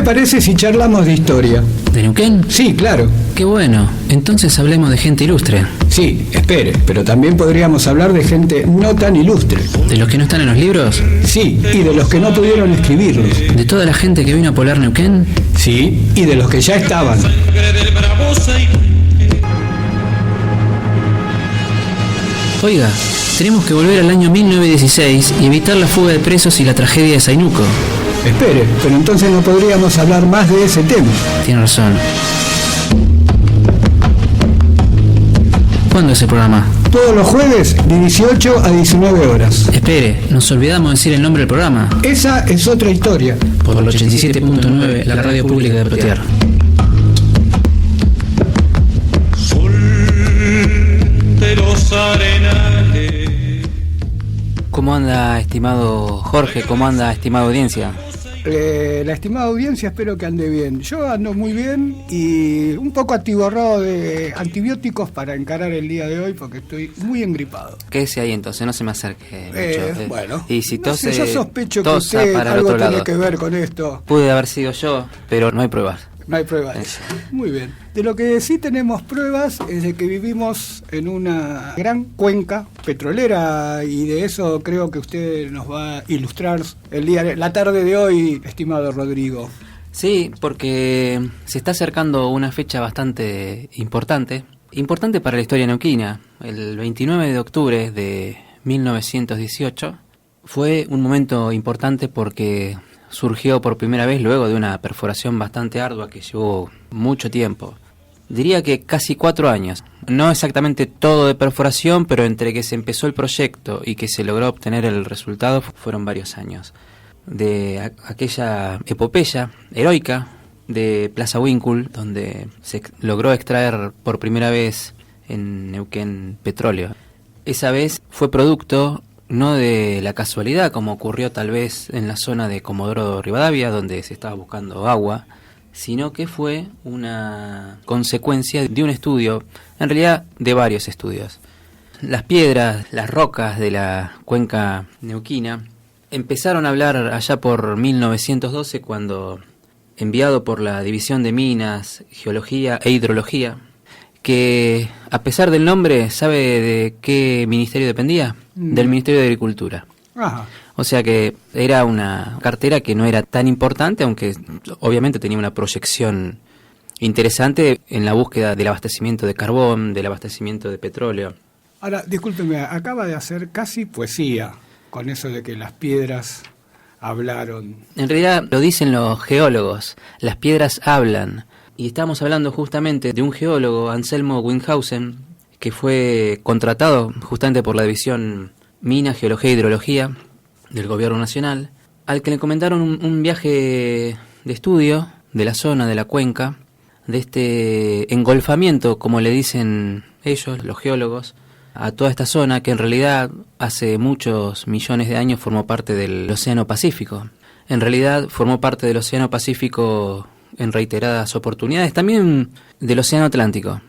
parece si charlamos de historia? ¿De Neuquén? Sí, claro. Qué bueno. Entonces hablemos de gente ilustre. Sí, espere, pero también podríamos hablar de gente no tan ilustre. ¿De los que no están en los libros? Sí, y de los que no pudieron escribirlos. ¿De toda la gente que vino a poblar Neuquén? Sí, y de los que ya estaban. Oiga, tenemos que volver al año 1916 y evitar la fuga de presos y la tragedia de Zainuco. Espere, pero entonces no podríamos hablar más de ese tema. Tiene razón. ¿Cuándo es el programa? Todos los jueves de 18 a 19 horas. Espere, nos olvidamos de decir el nombre del programa. Esa es otra historia. Por el 87.9, la radio pública de Plotier. ¿Cómo anda, estimado Jorge? ¿Cómo anda, estimada audiencia? La estimada audiencia, espero que ande bien. Yo ando muy bien y un poco atiborrado de antibióticos para encarar el día de hoy porque estoy muy engripado. Quédese ahí entonces, no se me acerque mucho. Bueno, y si tose, yo sospecho que tosa usted para el algo otro tiene lado. que ver con esto. Pude haber sido yo, pero no hay pruebas. No hay pruebas. Muy bien. De lo que sí tenemos pruebas es de que vivimos en una gran cuenca petrolera y de eso creo que usted nos va a ilustrar la tarde de hoy, estimado Rodrigo. Sí, porque se está acercando una fecha bastante importante para la historia neuquina. El 29 de octubre de 1918 fue un momento importante porque surgió por primera vez luego de una perforación bastante ardua que llevó mucho tiempo. Diría que casi 4 años. No exactamente todo de perforación, pero entre que se empezó el proyecto y que se logró obtener el resultado fueron varios años. De aquella epopeya heroica de Plaza Winkle, donde se logró extraer por primera vez en Neuquén petróleo. Esa vez fue producto no de la casualidad, como ocurrió tal vez en la zona de Comodoro Rivadavia, donde se estaba buscando agua, sino que fue una consecuencia de un estudio, en realidad de varios estudios. Las piedras, las rocas de la cuenca neuquina empezaron a hablar allá por 1912, cuando, enviado por la División de Minas, Geología e Hidrología, que a pesar del nombre, ¿sabe de qué ministerio dependía? Del Ministerio de Agricultura. Ajá. O sea que era una cartera que no era tan importante, aunque obviamente tenía una proyección interesante en la búsqueda del abastecimiento de carbón, del abastecimiento de petróleo. Ahora, discúlpeme, acaba de hacer casi poesía con eso de que las piedras hablaron. En realidad lo dicen los geólogos, las piedras hablan. Y estamos hablando justamente de un geólogo, Anselmo Winhausen, que fue contratado justamente por la División Minas, Geología e Hidrología del Gobierno Nacional, al que le comentaron un viaje de estudio de la zona, de la cuenca, de este engolfamiento, como le dicen ellos, los geólogos, a toda esta zona que en realidad hace muchos millones de años formó parte del Océano Pacífico. En realidad formó parte del Océano Pacífico en reiteradas oportunidades, también del Océano Atlántico,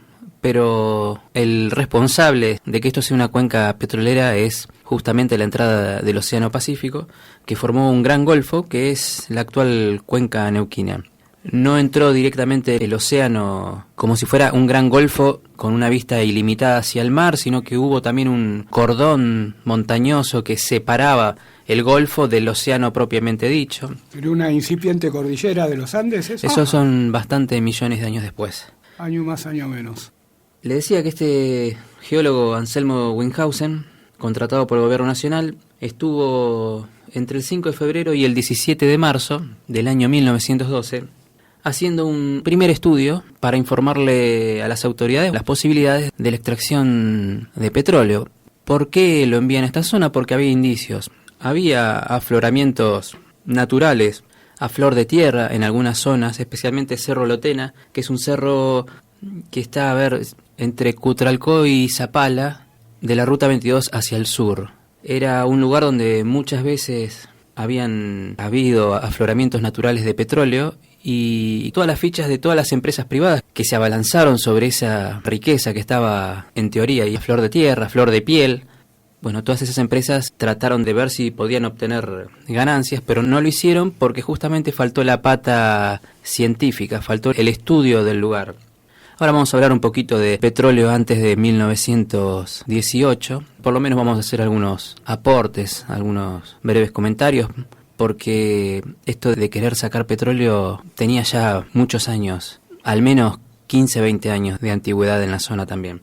pero el responsable de que esto sea una cuenca petrolera es justamente la entrada del Océano Pacífico, que formó un gran golfo que es la actual cuenca neuquina. No entró directamente el océano como si fuera un gran golfo con una vista ilimitada hacia el mar, sino que hubo también un cordón montañoso que separaba el golfo del océano propiamente dicho. ¿Pero una incipiente cordillera de los Andes? Esos son bastantes millones de años después. Año más, año menos. Le decía que este geólogo Anselmo Winhausen, contratado por el Gobierno Nacional, estuvo entre el 5 de febrero y el 17 de marzo del año 1912 haciendo un primer estudio para informarle a las autoridades las posibilidades de la extracción de petróleo. ¿Por qué lo envían a esta zona? Porque había indicios. Había afloramientos naturales a flor de tierra en algunas zonas, especialmente Cerro Lotena, que es un cerro que está entre Cutralcó y Zapala, de la Ruta 22 hacia el sur. Era un lugar donde muchas veces habían habido afloramientos naturales de petróleo y todas las fichas de todas las empresas privadas que se abalanzaron sobre esa riqueza que estaba en teoría y a flor de tierra, a flor de piel, Bueno, todas esas empresas trataron de ver si podían obtener ganancias, pero no lo hicieron porque justamente faltó la pata científica, faltó el estudio del lugar. Ahora vamos a hablar un poquito de petróleo antes de 1918. Por lo menos vamos a hacer algunos aportes, algunos breves comentarios, porque esto de querer sacar petróleo tenía ya muchos años, al menos 15, 20 años de antigüedad en la zona también.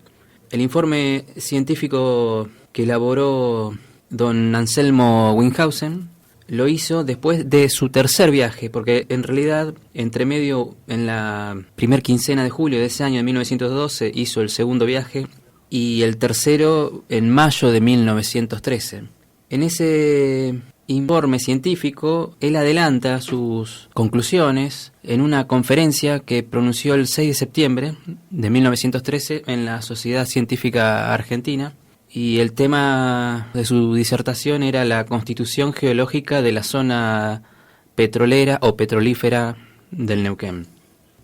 El informe científico que elaboró don Anselmo Winhausen lo hizo después de su tercer viaje, porque en realidad, entre medio, en la primer quincena de julio de ese año de 1912, hizo el segundo viaje, y el tercero en mayo de 1913. En ese informe científico, él adelanta sus conclusiones en una conferencia que pronunció el 6 de septiembre de 1913 en la Sociedad Científica Argentina, y el tema de su disertación era la constitución geológica de la zona petrolera o petrolífera del Neuquén.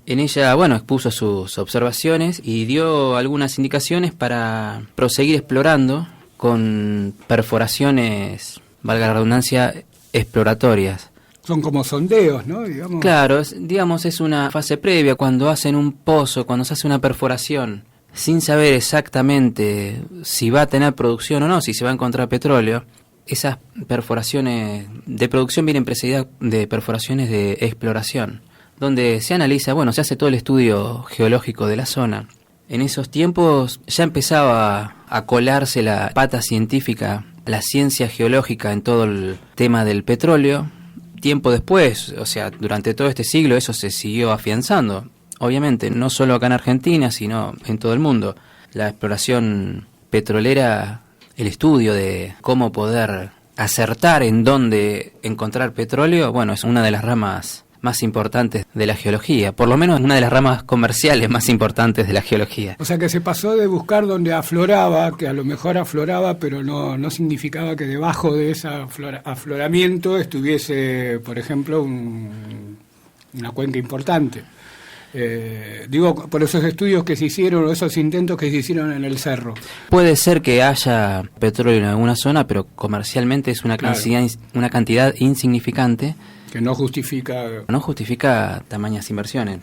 En ella, expuso sus observaciones y dio algunas indicaciones para proseguir explorando con perforaciones, valga la redundancia, exploratorias. Son como sondeos, ¿no? Digamos. Claro, es una fase previa cuando hacen un pozo, cuando se hace una perforación, sin saber exactamente si va a tener producción o no, si se va a encontrar petróleo. Esas perforaciones de producción vienen precedidas de perforaciones de exploración, donde se analiza, se hace todo el estudio geológico de la zona. En esos tiempos ya empezaba a colarse la pata científica, la ciencia geológica en todo el tema del petróleo. Tiempo después, durante todo este siglo, eso se siguió afianzando. Obviamente, no solo acá en Argentina, sino en todo el mundo. La exploración petrolera, el estudio de cómo poder acertar en dónde encontrar petróleo, es una de las ramas más importantes de la geología, por lo menos una de las ramas comerciales más importantes de la geología. O sea que se pasó de buscar donde afloraba, que a lo mejor afloraba, pero no significaba que debajo de ese afloramiento estuviese, por ejemplo, una cuenca importante. Por esos estudios que se hicieron, o esos intentos que se hicieron en el cerro. Puede ser que haya petróleo en alguna zona, pero comercialmente es una cantidad insignificante. Que no justifica tamañas inversiones.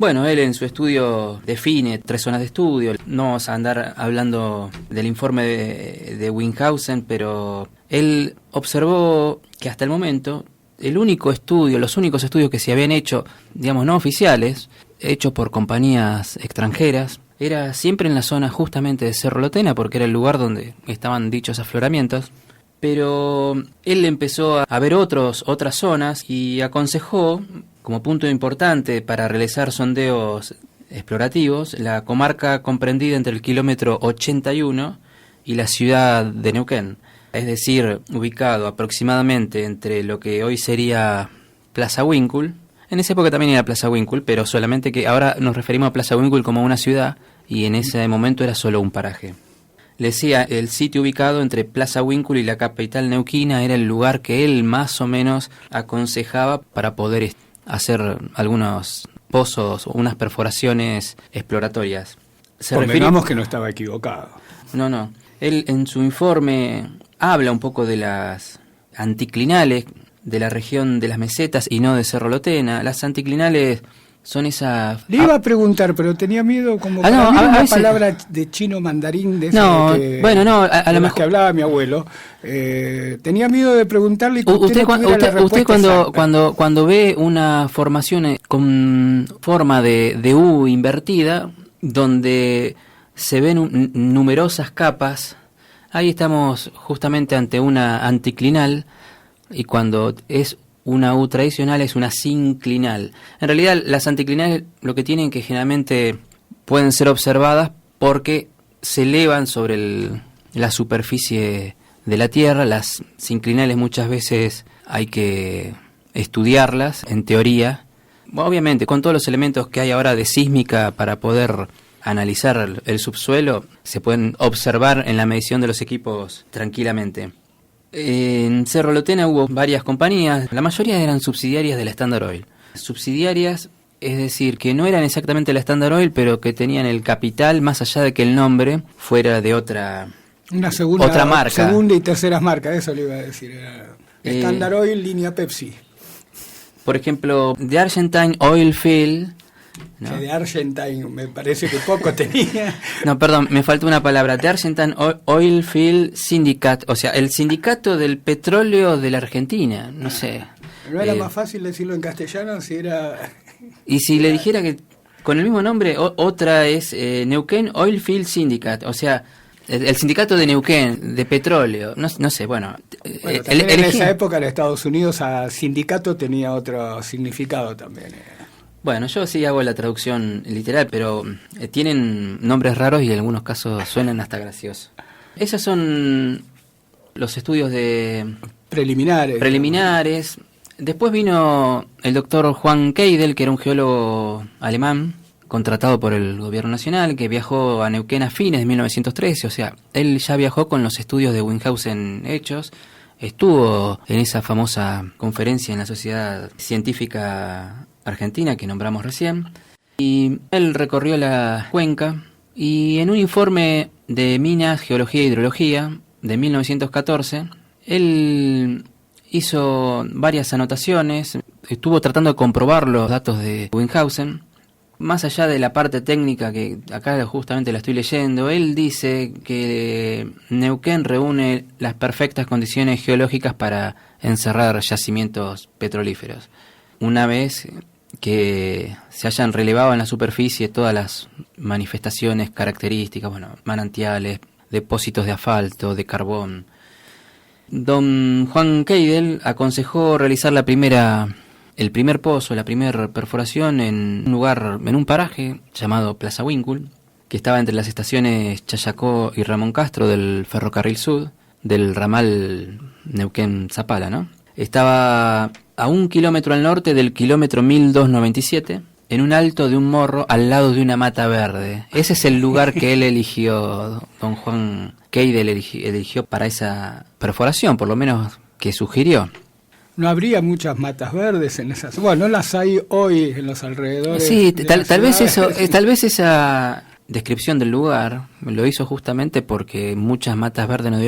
Él en su estudio define 3 zonas de estudio. No vamos a andar hablando del informe de Winhausen, pero él observó que hasta el momento los únicos estudios que se habían hecho, no oficiales, hechos por compañías extranjeras, era siempre en la zona justamente de Cerro Lotena, porque era el lugar donde estaban dichos afloramientos. Pero él empezó a ver otras zonas y aconsejó, como punto importante para realizar sondeos explorativos, la comarca comprendida entre el kilómetro 81 y la ciudad de Neuquén. Es decir, ubicado aproximadamente entre lo que hoy sería Plaza Winkle. En esa época también era Plaza Winkle, pero solamente que ahora nos referimos a Plaza Winkle como una ciudad, y en ese momento era solo un paraje. Le decía, el sitio ubicado entre Plaza Winkle y la capital neuquina era el lugar que él más o menos aconsejaba para poder hacer algunos pozos o unas perforaciones exploratorias. Convengamos que no estaba equivocado. No. Él en su informe habla un poco de las anticlinales de la región de las mesetas y no de Cerro Lotena. Las anticlinales son esas... Le iba a preguntar, pero tenía miedo una palabra de chino mandarín de esa a lo mejor que hablaba mi abuelo. Tenía miedo de preguntarle y que usted cuando ve una formación con forma de U invertida, donde se ven numerosas capas, ahí estamos justamente ante una anticlinal, y cuando es una U tradicional es una sinclinal. En realidad las anticlinales lo que tienen, que generalmente pueden ser observadas porque se elevan sobre la superficie de la Tierra. Las sinclinales muchas veces hay que estudiarlas en teoría, obviamente con todos los elementos que hay ahora de sísmica para poder analizar el subsuelo, se pueden observar en la medición de los equipos tranquilamente. En Cerro Lotena hubo varias compañías, la mayoría eran subsidiarias de la Standard Oil. Subsidiarias, es decir, que no eran exactamente la Standard Oil, pero que tenían el capital, más allá de que el nombre fuera de otra Una segunda, otra marca. Segunda y terceras marcas, eso le iba a decir. Era Standard Oil, línea Pepsi. Por ejemplo, The Argentine Oil Field, ¿no? De Argentine, me parece que poco tenía. No, perdón, me faltó una palabra. The Argentine Oil Field Syndicate, o sea, el sindicato del petróleo de la Argentina, no sé. ¿No era más fácil decirlo en castellano si era...? Y si le dijera que con el mismo nombre, otra es Neuquén Oil Field Syndicate, o sea, el sindicato de Neuquén, de petróleo, no sé, bueno. También en esa época en Estados Unidos a sindicato tenía otro significado también. Bueno, yo sí hago la traducción literal, pero tienen nombres raros y en algunos casos suenan hasta graciosos. Esos son los estudios de preliminares. Después vino el doctor Juan Keidel, que era un geólogo alemán, contratado por el gobierno nacional, que viajó a Neuquén a fines de 1913, o sea, él ya viajó con los estudios de Winghausen hechos, estuvo en esa famosa conferencia en la Sociedad Científica Argentina que nombramos recién, y él recorrió la cuenca, y en un informe de Minas, Geología e Hidrología de 1914, él hizo varias anotaciones, estuvo tratando de comprobar los datos de Winghausen. Más allá de la parte técnica, que acá justamente la estoy leyendo, él dice que Neuquén reúne las perfectas condiciones geológicas para encerrar yacimientos petrolíferos. Una vez que se hayan relevado en la superficie todas las manifestaciones características, bueno, manantiales, depósitos de asfalto, de carbón. Don Juan Keidel aconsejó realizar el primer pozo, la primera perforación en un lugar, en un paraje llamado Plaza Winkle, que estaba entre las estaciones Chayacó y Ramón Castro del Ferrocarril Sud, del ramal Neuquén-Zapala, ¿no? Estaba a 1 kilómetro al norte del kilómetro 1297, en un alto de un morro al lado de una mata verde. Ese es el lugar que él eligió, don Juan Keidel eligió para esa perforación, por lo menos que sugirió. No habría muchas matas verdes en esas. Bueno, no las hay hoy en los alrededores. Sí, tal vez esa descripción del lugar lo hizo justamente porque muchas matas verdes no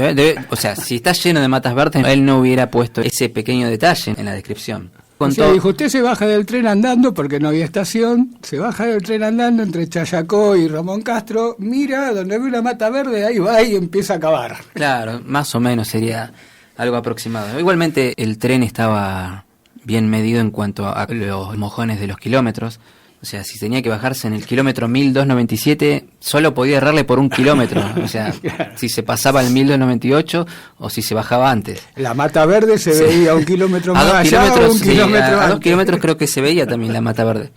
o sea, si está lleno de matas verdes, él no hubiera puesto ese pequeño detalle en la descripción. Dijo, usted se baja del tren andando porque no había estación, se baja del tren andando entre Chayacó y Ramón Castro, mira, donde ve una mata verde, ahí va y empieza a cavar. Claro, más o menos sería algo aproximado. Igualmente el tren estaba bien medido en cuanto a los mojones de los kilómetros. O sea, si tenía que bajarse en el kilómetro 1297, solo podía errarle por 1 kilómetro. O sea, claro, si se pasaba al 1298 o si se bajaba antes. La mata verde se veía 1 kilómetro más allá, a 2 kilómetros creo que se veía también la mata verde.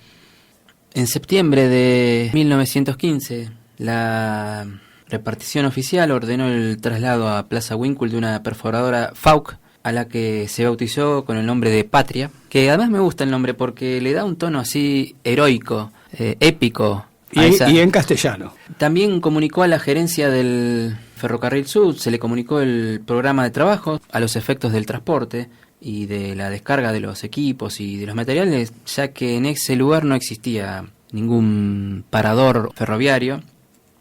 En septiembre de 1915, la repartición oficial ordenó el traslado a Plaza Winkle de una perforadora Faulk, a la que se bautizó con el nombre de Patria, que además me gusta el nombre porque le da un tono así heroico, épico. Y en castellano. También comunicó a la gerencia del Ferrocarril Sud, se le comunicó el programa de trabajo a los efectos del transporte y de la descarga de los equipos y de los materiales, ya que en ese lugar no existía ningún parador ferroviario.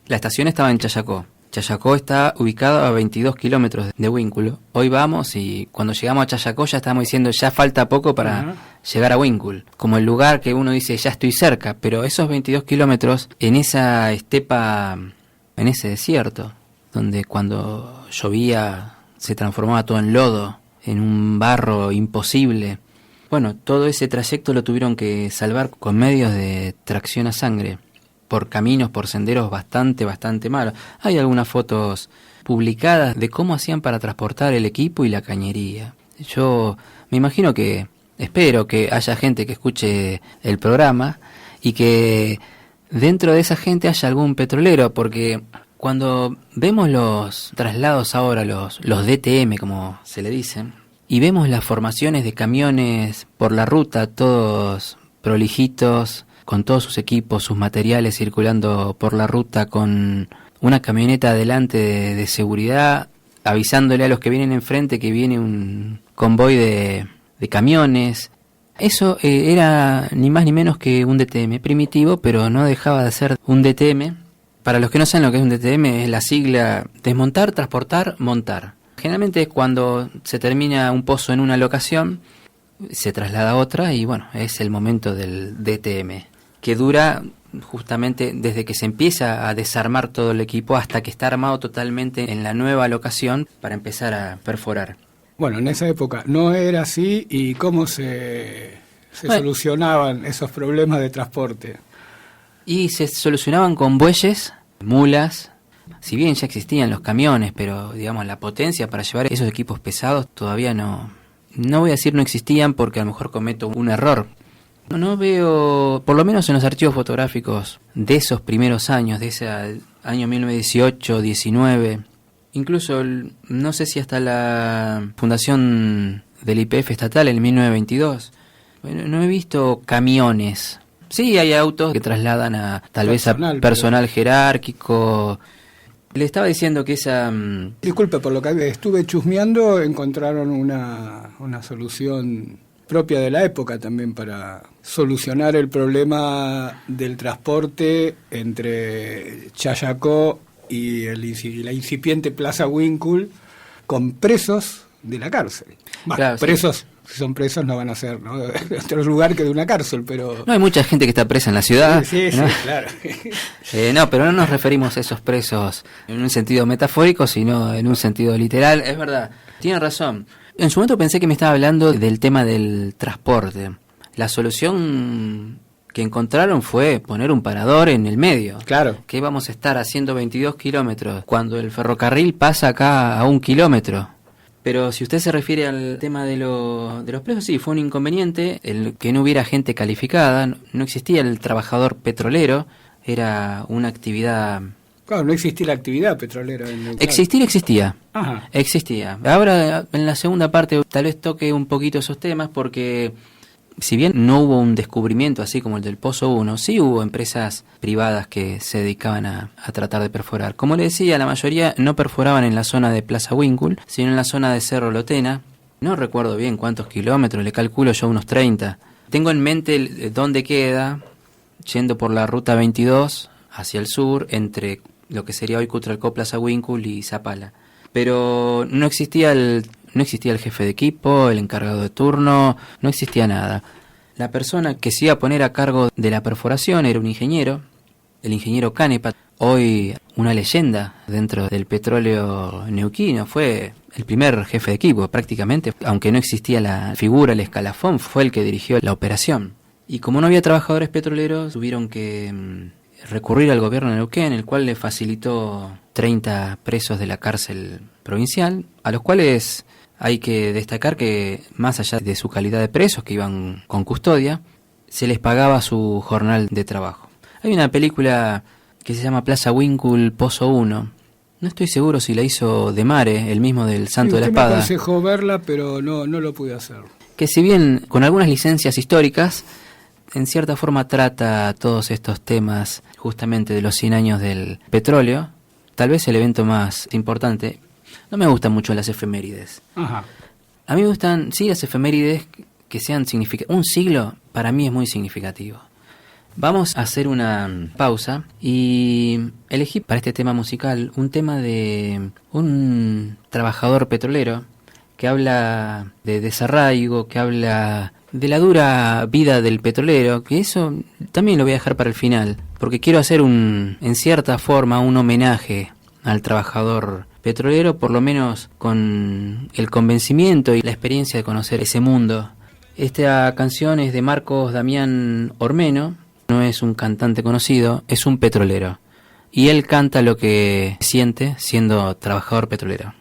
La estación estaba en Chayacó. Chayacó está ubicado a 22 kilómetros de Winkle. Hoy vamos y cuando llegamos a Chayacó ya estamos diciendo ya falta poco para llegar a Winkle. Como el lugar que uno dice ya estoy cerca, pero esos 22 kilómetros en esa estepa, en ese desierto, donde cuando llovía se transformaba todo en lodo, en un barro imposible. Bueno, todo ese trayecto lo tuvieron que salvar con medios de tracción a sangre, por caminos, por senderos bastante malos. Hay algunas fotos publicadas de cómo hacían para transportar el equipo y la cañería. Yo me imagino espero que haya gente que escuche el programa y que dentro de esa gente haya algún petrolero, porque cuando vemos los traslados ahora, los DTM como se le dicen, y vemos las formaciones de camiones por la ruta, todos prolijitos, con todos sus equipos, sus materiales circulando por la ruta, con una camioneta adelante de seguridad, avisándole a los que vienen enfrente que viene un convoy de camiones. Eso era ni más ni menos que un DTM primitivo, pero no dejaba de ser un DTM Para los que no saben lo que es un DTM, es la sigla desmontar, transportar, montar. Generalmente es cuando se termina un pozo en una locación, se traslada a otra y bueno, es el momento del DTM, que dura justamente desde que se empieza a desarmar todo el equipo hasta que está armado totalmente en la nueva locación para empezar a perforar. Bueno, en esa época no era así, ¿y cómo se solucionaban esos problemas de transporte? Y se solucionaban con bueyes, mulas. Si bien ya existían los camiones, pero digamos la potencia para llevar esos equipos pesados todavía no voy a decir no existían porque a lo mejor cometo un error. No veo, por lo menos en los archivos fotográficos de esos primeros años, de ese año 1918, 19, incluso no sé si hasta la fundación del YPF estatal en 1922, no he visto camiones. Sí, hay autos que trasladan a tal vez a personal jerárquico. Le estaba diciendo que esa... Disculpe, por lo que estuve chusmeando, encontraron una solución propia de la época también para solucionar el problema del transporte entre Chayacó y la incipiente Plaza Winkle con presos de la cárcel. Bueno, claro, presos... Sí. Si son presos no van a ser, ¿no?, de otro lugar que de una cárcel, pero... No, hay mucha gente que está presa en la ciudad. Sí, ¿no? Sí, claro. No, pero no nos referimos a esos presos en un sentido metafórico, sino en un sentido literal. Es verdad, tiene razón. En su momento pensé que me estaba hablando del tema del transporte. La solución que encontraron fue poner un parador en el medio. Claro. Que vamos a estar haciendo 22 kilómetros cuando el ferrocarril pasa acá a 1 kilómetro. Pero si usted se refiere al tema de los presos, sí, fue un inconveniente el que no hubiera gente calificada, no existía el trabajador petrolero, era una actividad... Claro, no existía la actividad petrolera en Neuquén. Existía. Ajá. Existía. Ahora, en la segunda parte, tal vez toque un poquito esos temas, porque si bien no hubo un descubrimiento así como el del Pozo 1, sí hubo empresas privadas que se dedicaban a tratar de perforar. Como le decía, la mayoría no perforaban en la zona de Plaza Winkle, sino en la zona de Cerro Lotena. No recuerdo bien cuántos kilómetros, le calculo yo unos 30. Tengo en mente dónde queda, yendo por la ruta 22 hacia el sur, entre lo que sería hoy Cutralcó, Plaza Winkle y Zapala. Pero no existía el jefe de equipo, el encargado de turno, no existía nada. La persona que se iba a poner a cargo de la perforación era un ingeniero, el ingeniero Canepa, hoy una leyenda dentro del petróleo neuquino, fue el primer jefe de equipo prácticamente, aunque no existía la figura, el escalafón, fue el que dirigió la operación. Y como no había trabajadores petroleros, tuvieron que recurrir al gobierno de Neuquén, el cual le facilitó 30 presos de la cárcel provincial, a los cuales hay que destacar que, más allá de su calidad de presos que iban con custodia, se les pagaba su jornal de trabajo. Hay una película que se llama Plaza Winkle, Pozo 1. No estoy seguro si la hizo De Mare, el mismo del Santo de la Espada. Me aconsejó verla, pero no lo pude hacer. Que si bien con algunas licencias históricas, en cierta forma trata todos estos temas justamente de los 100 años del petróleo, tal vez el evento más importante. No me gustan mucho las efemérides. Ajá. A mí me gustan, sí, las efemérides que sean significativas. Un siglo para mí es muy significativo. Vamos a hacer una pausa y elegí para este tema musical un tema de un trabajador petrolero que habla de desarraigo, que habla de la dura vida del petrolero, que eso también lo voy a dejar para el final, porque quiero hacer en cierta forma un homenaje al trabajador petrolero, por lo menos con el convencimiento y la experiencia de conocer ese mundo. Esta canción es de Marcos Damián Ormeno, no es un cantante conocido, es un petrolero, y él canta lo que siente siendo trabajador petrolero.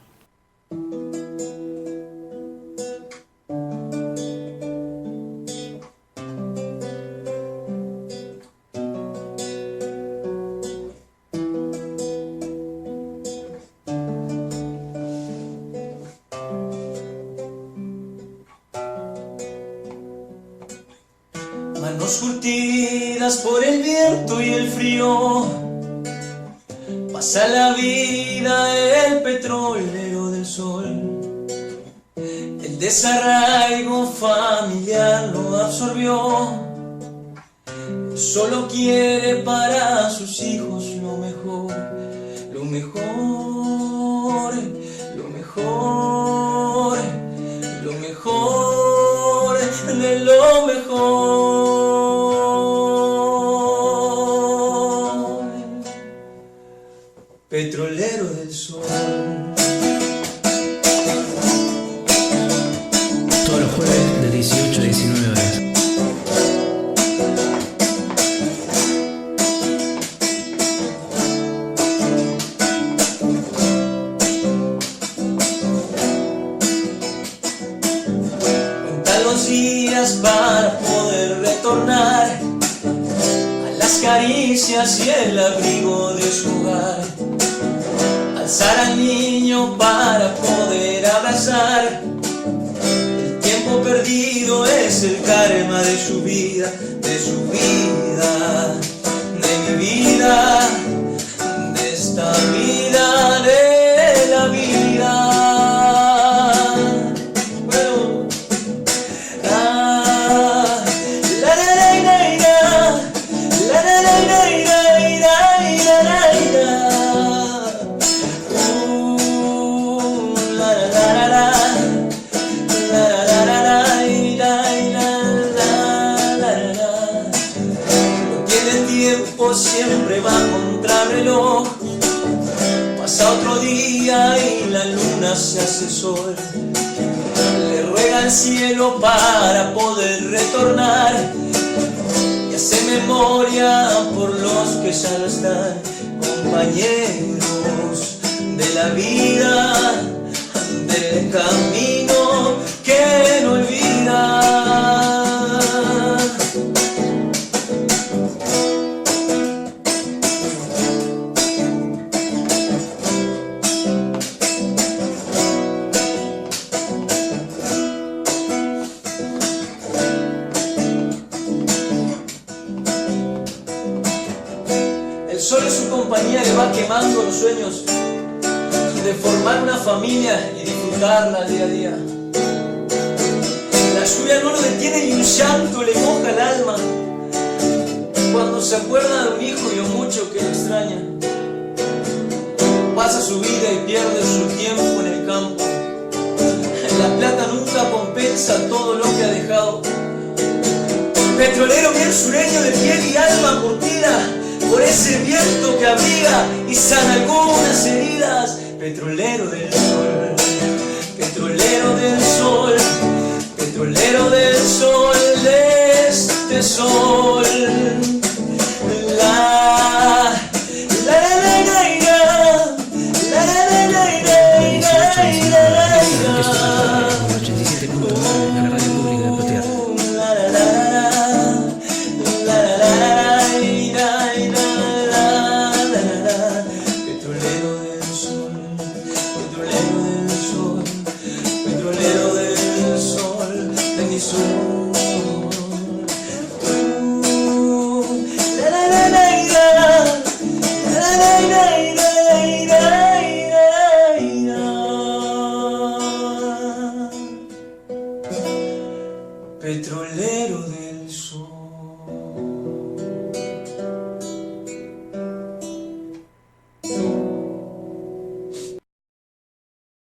Manos curtidas por el viento y el frío, pasa la vida el petrolero del sol. El desarraigo familiar lo absorbió, solo quiere para sus hijos lo mejor. mejor, lo mejor, lo mejor de lo mejor. Petrolero del sol. Todos los jueves de 18 a 19 horas. Para poder retornar a las caricias y el abrigo de su hogar, alzar al niño para poder abrazar. El tiempo perdido es el karma de su vida, de su vida, de mi vida, de esta vida, de la vida. Siempre va contra reloj, pasa otro día y la luna se hace sol. Le ruega al cielo para poder retornar y hace memoria por los que ya no están, compañeros de la vida, del camino que no olvida. El sol en su compañía le va quemando los sueños de formar una familia y disfrutarla día a día. La lluvia no lo detiene y un llanto le moja el alma cuando se acuerda de un hijo y lo mucho que lo extraña. Pasa su vida y pierde su tiempo en el campo. La plata nunca compensa todo lo que ha dejado. Petrolero bien sureño de piel y alma curtida por ese viento que abriga y sana algunas heridas. Petrolero del sol, petrolero del sol, petrolero del sol, de este sol. La la la la la la la la la petrolero